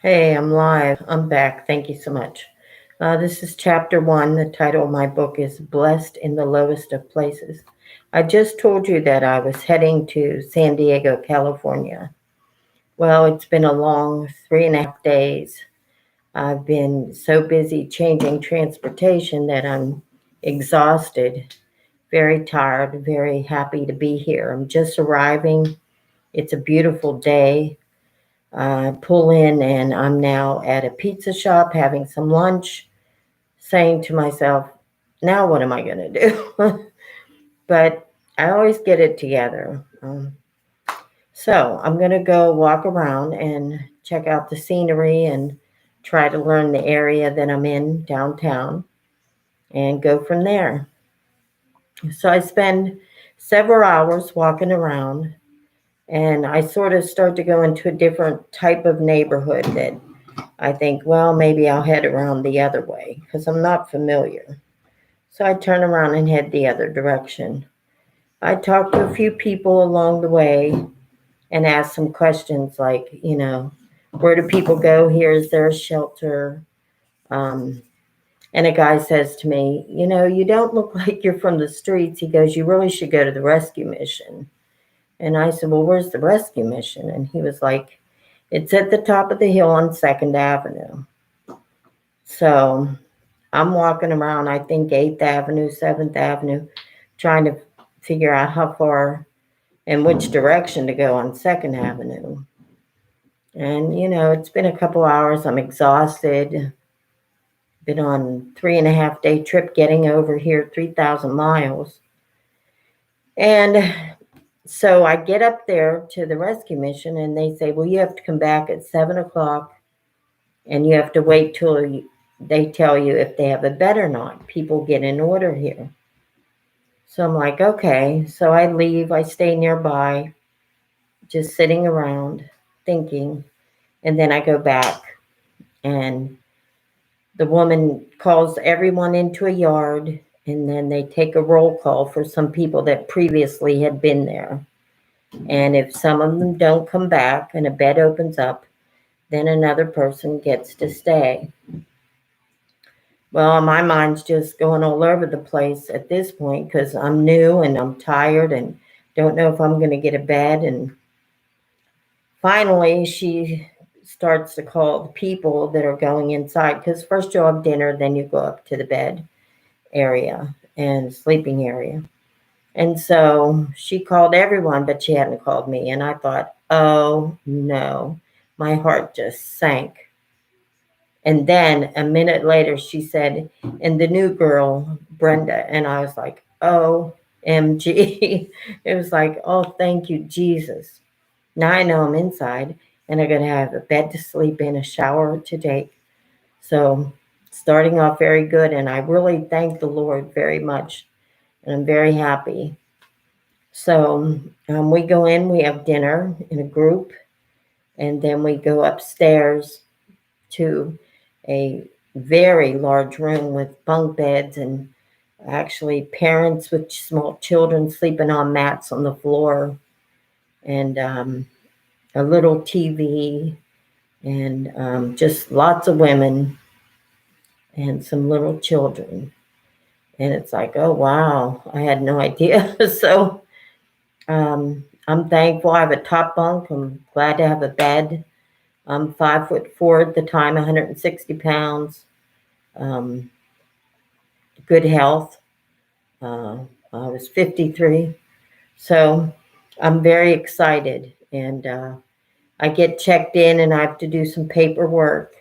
Hey, I'm live. I'm back. Thank you so much. This is chapter one. The title of my book is Blessed in the Lowest of Places. I just told you that I was heading to San Diego, California. Well, it's been a long 3.5 days. I've been so busy changing transportation that I'm exhausted, very tired, very happy to be here. I'm just arriving. It's a beautiful day. I pull in and I'm now at a pizza shop having some lunch, saying to myself, now what am I going to do? But I always get it together. So I'm going to go walk around and check out the scenery and try to learn the area that I'm in downtown and go from there. So I spend several hours walking around and I sort of start to go into a different type of neighborhood that I think, well, maybe I'll head around the other way because I'm not familiar. So I turn around and head the other direction. I talk to a few people along the way and ask some questions like, where do people go here? Is there a shelter? Um, and a guy says to me, you don't look like you're from the streets. He goes, you really should go to the rescue mission. And I said, well, where's the rescue mission? And he was like, it's at the top of the hill on 2nd Avenue. So I'm walking around, I think 8th Avenue, 7th Avenue, trying to figure out how far and which direction to go on 2nd Avenue. And, it's been a couple hours. I'm exhausted. Been on 3.5 day trip getting over here, 3,000 miles. And so I get up there to the rescue mission and they say, well, you have to come back at 7 o'clock and you have to wait till they tell you if they have a bed or not. People get in order here. So I'm like, okay. So I leave, I stay nearby, just sitting around thinking. And then I go back, and the woman calls everyone into a yard. And then they take a roll call for some people that previously had been there. And if some of them don't come back and a bed opens up, then another person gets to stay. Well, my mind's just going all over the place at this point because I'm new and I'm tired and don't know if I'm going to get a bed. And finally, she starts to call the people that are going inside because first you have dinner, then you go up to the bed area and sleeping area. And so she called everyone, but she hadn't called me. And I thought, oh no, my heart just sank. And then a minute later, she said, and the new girl, Brenda. And I was like, OMG. It was like, oh, thank you, Jesus. Now I know I'm inside and I'm going to have a bed to sleep in, a shower to take. So starting off very good. And I really thank the Lord very much. And I'm very happy. So we go in, we have dinner in a group, and then we go upstairs to a very large room with bunk beds and actually parents with small children sleeping on mats on the floor and a little TV and just lots of women and some little children. And it's like, oh, wow, I had no idea. So I'm thankful I have a top bunk. I'm glad to have a bed. I'm 5'4" at the time, 160 pounds. Um, Good health. Uh, I was 53. So I'm very excited. And I get checked in and I have to do some paperwork.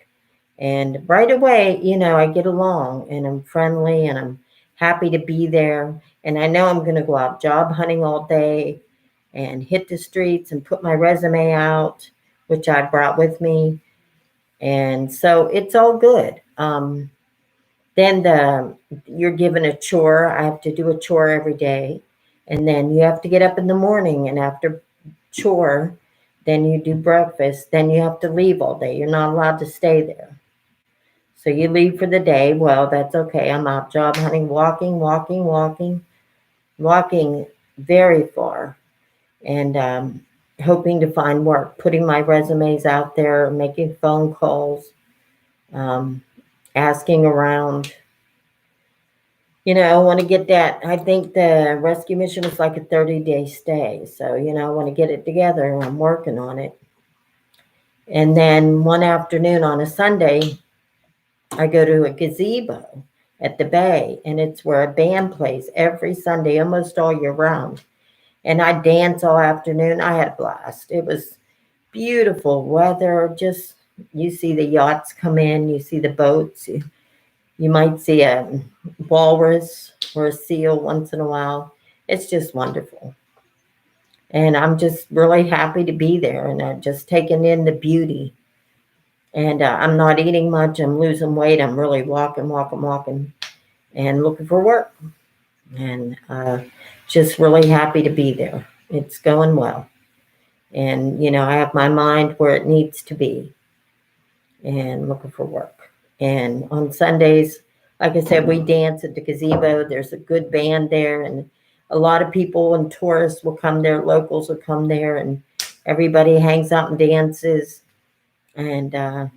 And right away, I get along and I'm friendly and I'm happy to be there. And I know I'm going to go out job hunting all day and hit the streets and put my resume out, which I brought with me. And so it's all good. Then you're given a chore. I have to do a chore every day. And then you have to get up in the morning and after chore, then you do breakfast. Then you have to leave all day. You're not allowed to stay there. So you leave for the day. Well, that's okay. I'm out job hunting, walking very far. And hoping to find work, putting my resumes out there, making phone calls, um, asking around. I want to get that. I think the rescue mission is like a 30-day stay. So, I want to get it together. I'm working on it. And then one afternoon on a Sunday, I go to a gazebo at the bay, and it's where a band plays every Sunday, almost all year round. And I dance all afternoon. I had a blast. It was beautiful weather. Just you see the yachts come in, you see the boats. You might see a walrus or a seal once in a while. It's just wonderful. And I'm just really happy to be there, and just taking in the beauty. And I'm not eating much. I'm losing weight. I'm really walking, and looking for work. And just really happy to be there. It's going well. And, I have my mind where it needs to be and looking for work. And on Sundays, like I said, we dance at the gazebo. There's a good band there, and a lot of people and tourists will come there. Locals will come there, and everybody hangs out and dances. And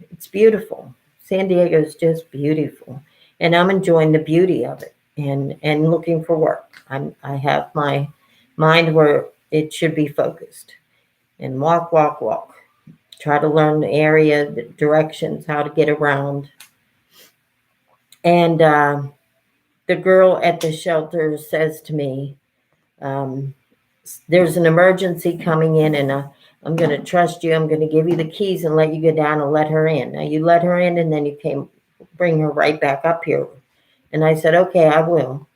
it's beautiful. San Diego is just beautiful, and I'm enjoying the beauty of it, and looking for work. I have my mind where it should be focused, and walk. Try to learn the area, the directions, how to get around. And the girl at the shelter says to me, um, there's an emergency coming in, and I'm going to trust you. I'm going to give you the keys and let you go down and let her in. Now you let her in, and then you bring her right back up here. And I said, okay, I will.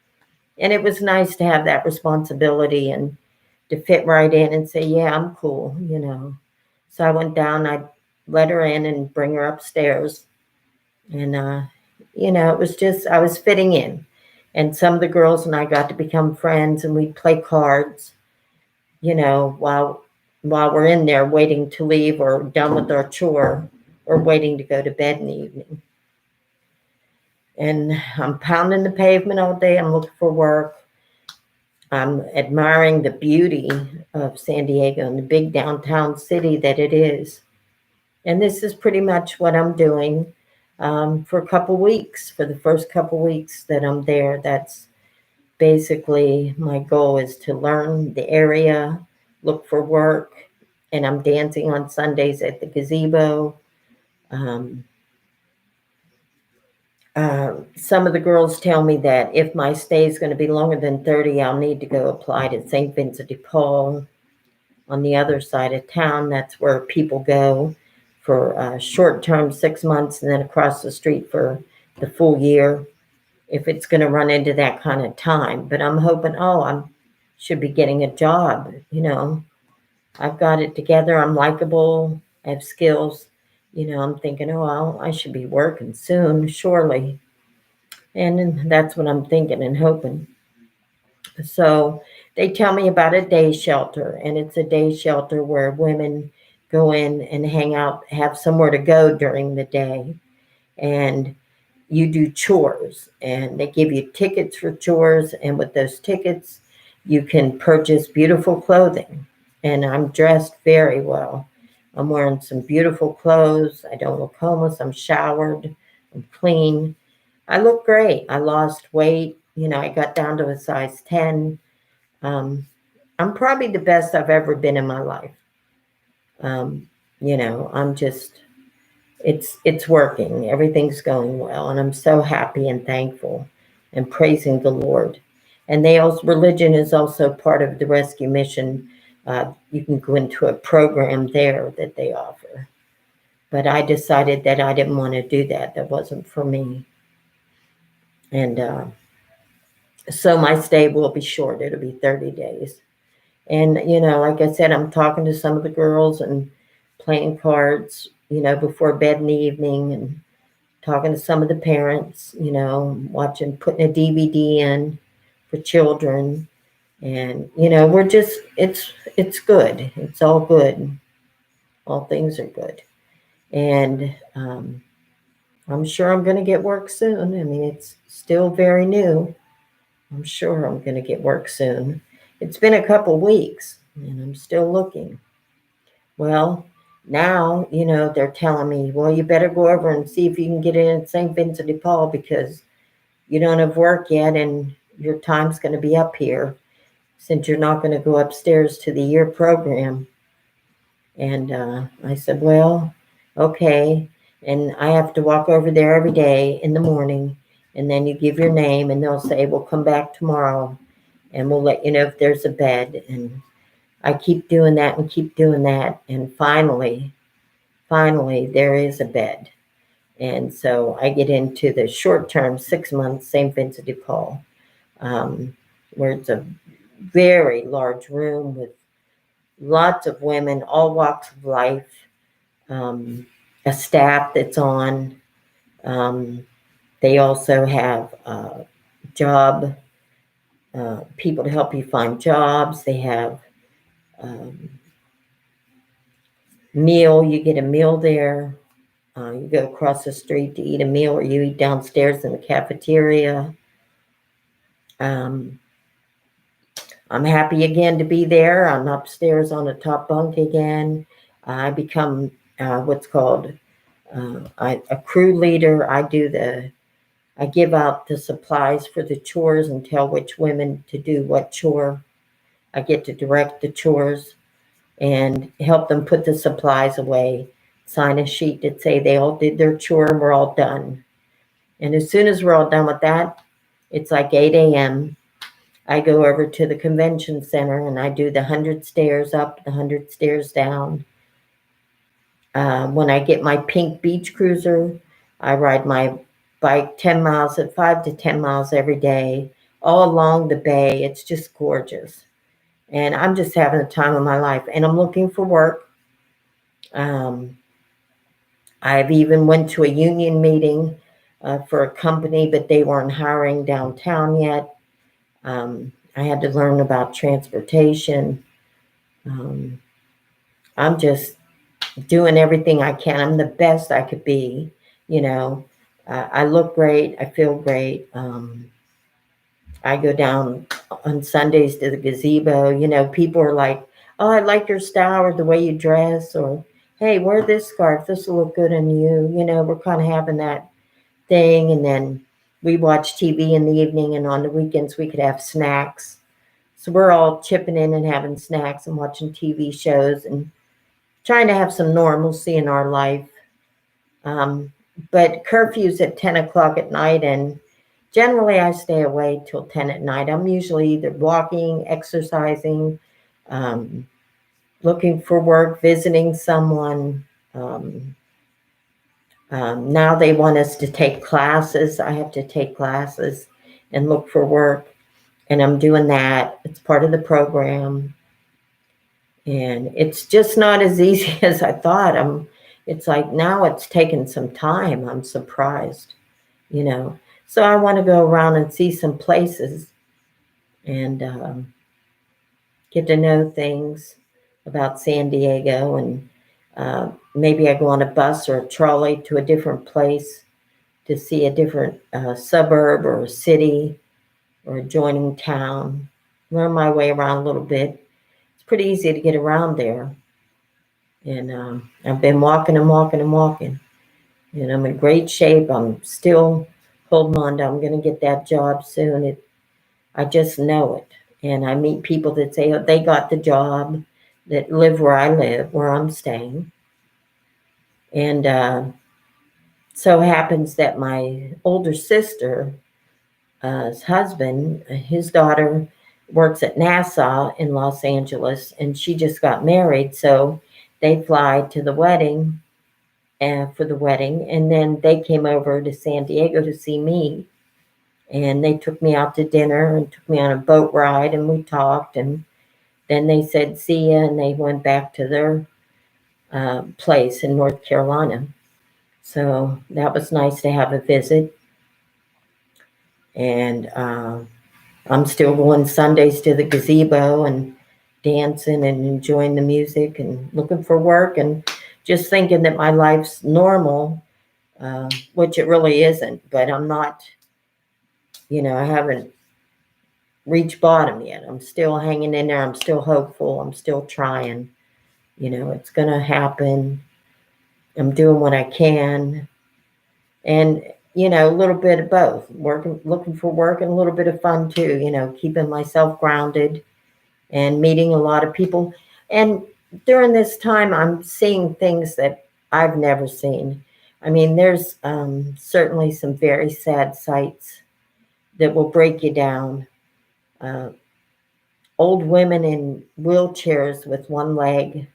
And it was nice to have that responsibility and to fit right in and say, yeah, I'm cool. So I went down, I let her in and bring her upstairs. And, it was just, I was fitting in. And some of the girls and I got to become friends, and we'd play cards, while we're in there waiting to leave or done with our chore or waiting to go to bed in the evening. And I'm pounding the pavement all day. I'm looking for work. I'm admiring the beauty of San Diego and the big downtown city that it is. And this is pretty much what I'm doing for a couple weeks. For the first couple weeks that I'm there, that's basically my goal, is to learn the area, look for work, and I'm dancing on Sundays at the gazebo. Um, some of the girls tell me that if my stay is going to be longer than 30, I'll need to go apply to St. Vincent de Paul on the other side of town. That's where people go for short term, 6 months, and then across the street for the full year, if it's going to run into that kind of time. But I'm hoping, I should be getting a job. I've got it together. I'm likable. I have skills. I'm thinking, I should be working soon, surely. And that's what I'm thinking and hoping. So they tell me about a day shelter, and it's a day shelter where women go in and hang out, have somewhere to go during the day. And you do chores, and they give you tickets for chores. And with those tickets, you can purchase beautiful clothing. And I'm dressed very well. I'm wearing some beautiful clothes. I don't look homeless. I'm showered. I'm clean. I look great. I lost weight. I got down to a size 10. I'm probably the best I've ever been in my life. I'm just, it's working. Everything's going well. And I'm so happy and thankful and praising the Lord. And religion is also part of the rescue mission. You can go into a program there that they offer. But I decided that I didn't want to do that. That wasn't for me. And so my stay will be short. It'll be 30 days. And, like I said, I'm talking to some of the girls and playing cards, before bed in the evening, and talking to some of the parents, putting a DVD in for children. And, it's good. It's all good. All things are good. And I'm sure I'm going to get work soon. I mean, it's still very new. I'm sure I'm going to get work soon. It's been a couple weeks, and I'm still looking. Well, now, they're telling me, well, you better go over and see if you can get in at St. Vincent de Paul because you don't have work yet and your time's going to be up here since you're not going to go upstairs to the year program. And I said, well, okay. And I have to walk over there every day in the morning. And then you give your name and they'll say, we'll come back tomorrow and we'll let you know if there's a bed. And I keep doing that and keep doing that. And finally, there is a bed. And so I get into the short term, 6 months, St. Vincent de Paul, where it's a very large room with lots of women, all walks of life, a staff that's on. They also have job people to help you find jobs. They have meal. You get a meal there. You go across the street to eat a meal, or you eat downstairs in the cafeteria. I'm happy again to be there. I'm upstairs on the top bunk again. I become what's called a crew leader. I give out the supplies for the chores and tell which women to do what chore. I get to direct the chores and help them put the supplies away, sign a sheet that say they all did their chore and we're all done. And as soon as we're all done with that, it's like 8 a.m. I go over to the convention center and I do the 100 stairs up, the 100 stairs down. When I get my pink beach cruiser, I ride my bike 10 miles at 5 to 10 miles every day, all along the bay. It's just gorgeous. And I'm just having the time of my life. And I'm looking for work. I've even went to a union meeting for a company, but they weren't hiring downtown yet. I had to learn about transportation. I'm just doing everything I can. I'm the best I could be. I look great. I feel great. I go down on Sundays to the gazebo. People are like, oh, I like your style or the way you dress, or hey, wear this scarf. This will look good on you. We're kind of having that thing. And then we watch TV in the evening, and on the weekends we could have snacks. So we're all chipping in and having snacks and watching TV shows and trying to have some normalcy in our life. But curfew's at 10 o'clock at night, and generally I stay away till 10 at night. I'm usually either walking, exercising, um, looking for work, visiting someone. Now they want us to take classes. I have to take classes and look for work, and I'm doing that. It's part of the program. And it's just not as easy as I thought. It's like now it's taken some time. I'm surprised, you know. So I want to go around and see some places and get to know things about San Diego. And maybe I go on a bus or a trolley to a different place to see a different suburb or a city or adjoining town. Learn my way around a little bit. It's pretty easy to get around there. And I've been walking and walking and walking. And I'm in great shape. I'm still holding on to I'm going to get that job soon. I just know it. And I meet people that say, oh, they got the job, that live where I live, where I'm staying. And so happens that my older sister's husband, his daughter works at NASA in Los Angeles, and she just got married. So they fly to the wedding for the wedding. And then they came over to San Diego to see me. And they took me out to dinner and took me on a boat ride, and we talked. And then they said, see ya, and they went back to their place in North Carolina. So that was nice to have a visit. And I'm still going Sundays to the gazebo and dancing and enjoying the music and looking for work and just thinking that my life's normal, which it really isn't. But I'm not, I haven't reached bottom yet. I'm still hanging in there. I'm still hopeful. I'm still trying. It's going to happen. I'm doing what I can. And, a little bit of both, looking for work and a little bit of fun too, keeping myself grounded and meeting a lot of people. And during this time, I'm seeing things that I've never seen. I mean, there's certainly some very sad sights that will break you down. Uh, Old women in wheelchairs with one leg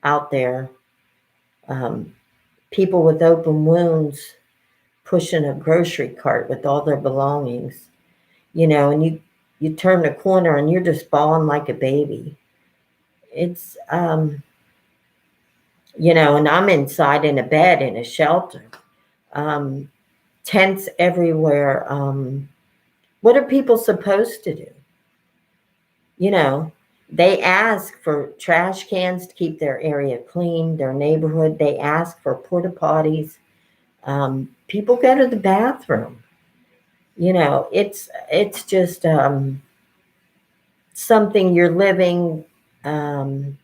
out there, um, people with open wounds pushing a grocery cart with all their belongings, and you turn the corner and you're just bawling like a baby. It's and I'm inside in a bed in a shelter, um, tents everywhere. What are people supposed to do? You know, they ask for trash cans to keep their area clean, their neighborhood. They ask for porta potties. People go to the bathroom. It's just something you're living, um,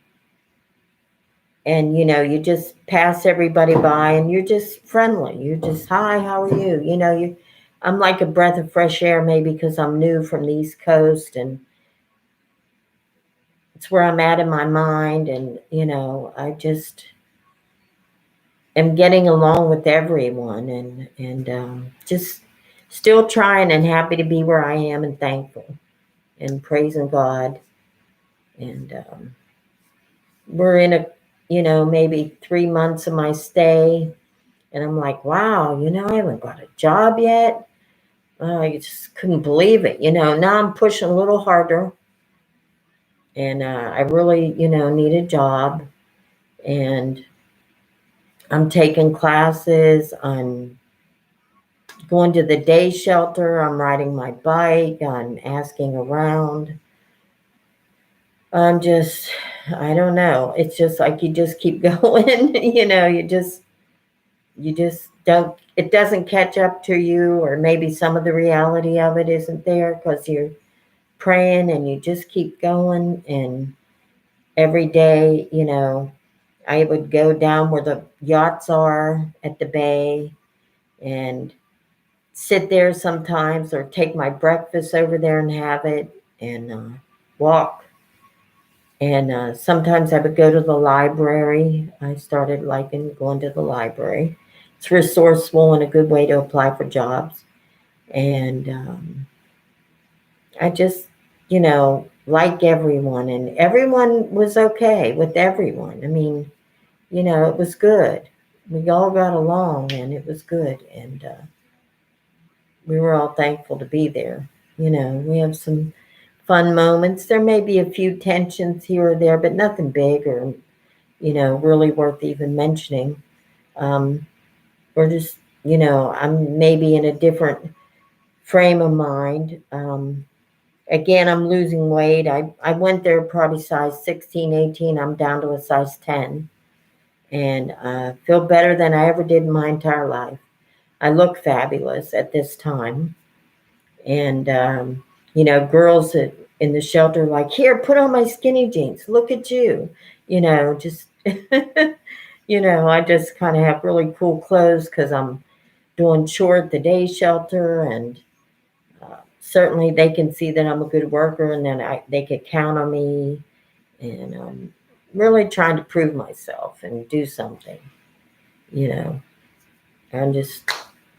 and you just pass everybody by, and you're just friendly. You're just, hi, how are you? I'm like a breath of fresh air, maybe because I'm new from the East Coast, and it's where I'm at in my mind, and I just am getting along with everyone, and just still trying and happy to be where I am and thankful and praising God. And we're in maybe 3 months of my stay, and I'm like, wow, I haven't got a job yet. I just couldn't believe it. Now I'm pushing a little harder, and I really, need a job, and I'm taking classes. I'm going to the day shelter. I'm riding my bike. I'm asking around. I'm just, I don't know. It's just like you just keep going. You just don't, it doesn't catch up to you, or maybe some of the reality of it isn't there because you're praying and you just keep going. And every day, I would go down where the yachts are at the bay and sit there sometimes, or take my breakfast over there and have it, and walk. And sometimes I would go to the library. I started liking going to the library. It's resourceful and a good way to apply for jobs. And I just, like everyone, and everyone was okay with everyone. I mean, it was good. We all got along, and it was good. And we were all thankful to be there. We have some fun moments. There may be a few tensions here or there, but nothing big or, really worth even mentioning. We're just, I'm maybe in a different frame of mind. Again, I'm losing weight. I went there probably size 16, 18. I'm down to a size 10, and feel better than I ever did in my entire life. I look fabulous at this time. And, girls in the shelter, like, here, put on my skinny jeans. Look at you. Just, I just kind of have really cool clothes because I'm doing chore at the day shelter. And certainly they can see that I'm a good worker, and then they could count on me. And really trying to prove myself and do something. I'm just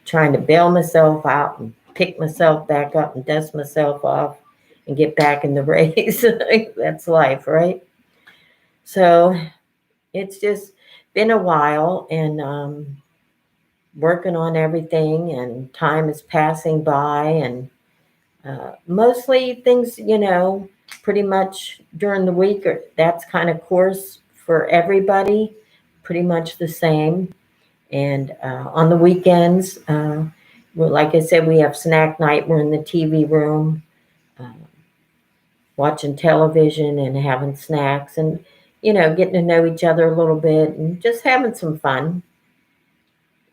trying to bail myself out and pick myself back up and dust myself off and get back in the race. That's life, right? So it's just been a while, and working on everything, and time is passing by, and mostly things, pretty much during the week, that's kind of course for everybody, pretty much the same. And on the weekends, well, like I said, we have snack night. We're in the TV room, uh, watching television and having snacks, and getting to know each other a little bit, and just having some fun.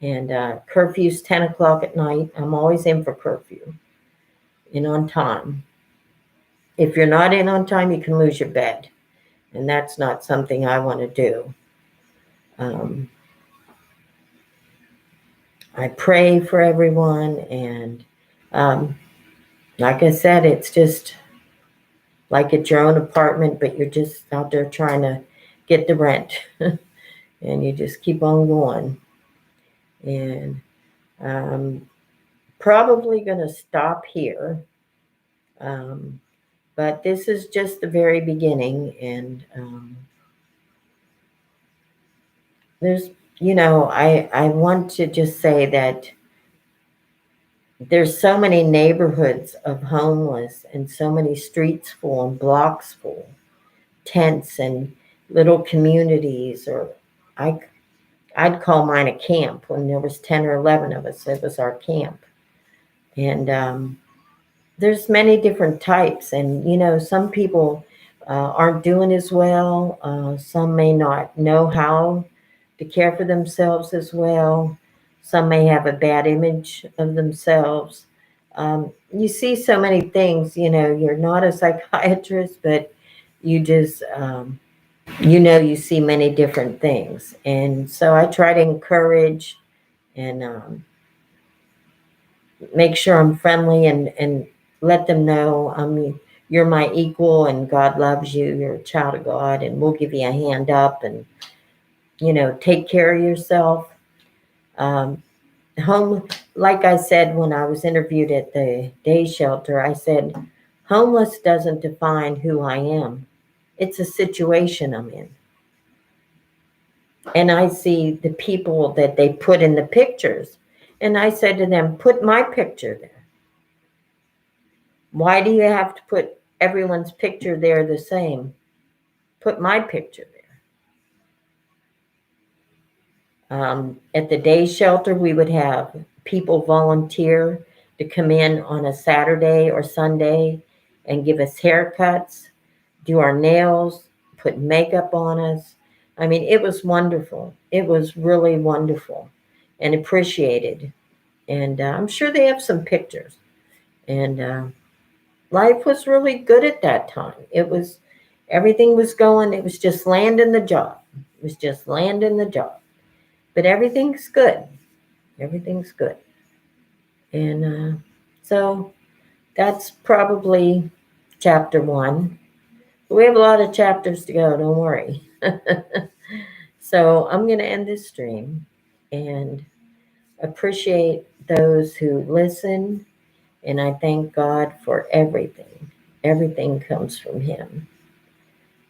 And curfew's 10 o'clock at night. I'm always in for curfew, in on time. If you're not in on time, you can lose your bed. And that's not something I want to do. I pray for everyone, and like I said, it's just like it's your own apartment, but you're just out there trying to get the rent, and you just keep on going. And probably going to stop here, but this is just the very beginning, and there's, I want to just say that there's so many neighborhoods of homeless and so many streets full and blocks full, tents and little communities, or I'd call mine a camp. When there was 10 or 11 of us, it was our camp. And there's many different types, and some people aren't doing as well. Some may not know how to care for themselves as well. Some may have a bad image of themselves. You see so many things. You're not a psychiatrist, but you just you see many different things. And so I try to encourage and make sure I'm friendly, and let them know, you're my equal and God loves you. You're a child of God, and we'll give you a hand up, and take care of yourself. Um, like I said when I was interviewed at the day shelter, I said, homeless doesn't define who I am. It's a situation I'm in. And I see the people that they put in the pictures, and I said to them, put my picture there. Why do you have to put everyone's picture there the same? Put my picture there. At the day shelter, we would have people volunteer to come in on a Saturday or Sunday and give us haircuts, do our nails, put makeup on us. I mean, it was wonderful. It was really wonderful and appreciated. And I'm sure they have some pictures. And life was really good at that time. Everything was going. It was just landing the job. It was just landing the job. But everything's good. Everything's good. And so that's probably chapter 1. We have a lot of chapters to go. Don't worry. So I'm going to end this stream and appreciate those who listen. And I thank God for everything. Everything comes from Him.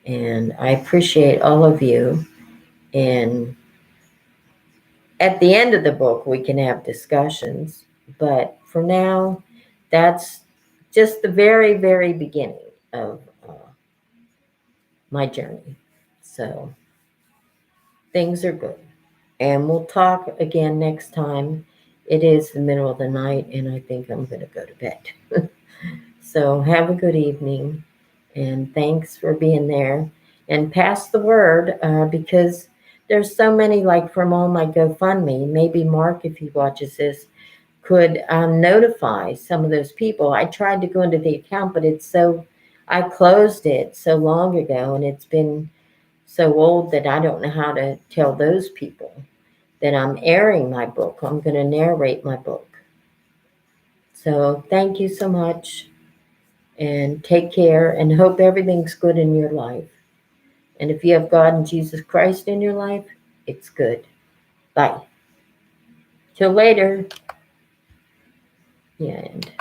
And I appreciate all of you. And at the end of the book, we can have discussions. But for now, that's just the very, very beginning of my journey. So things are good. And we'll talk again next time. It is the middle of the night, and I think I'm going to go to bed. So have a good evening. And thanks for being there. And pass the word, because there's so many, like from all my GoFundMe. Maybe Mark, if he watches this, could notify some of those people. I tried to go into the account, but I closed it so long ago, and it's been so old that I don't know how to tell those people that I'm airing my book. I'm going to narrate my book. So thank you so much. And take care, and hope everything's good in your life. And if you have God and Jesus Christ in your life, it's good. Bye. Till later. The end.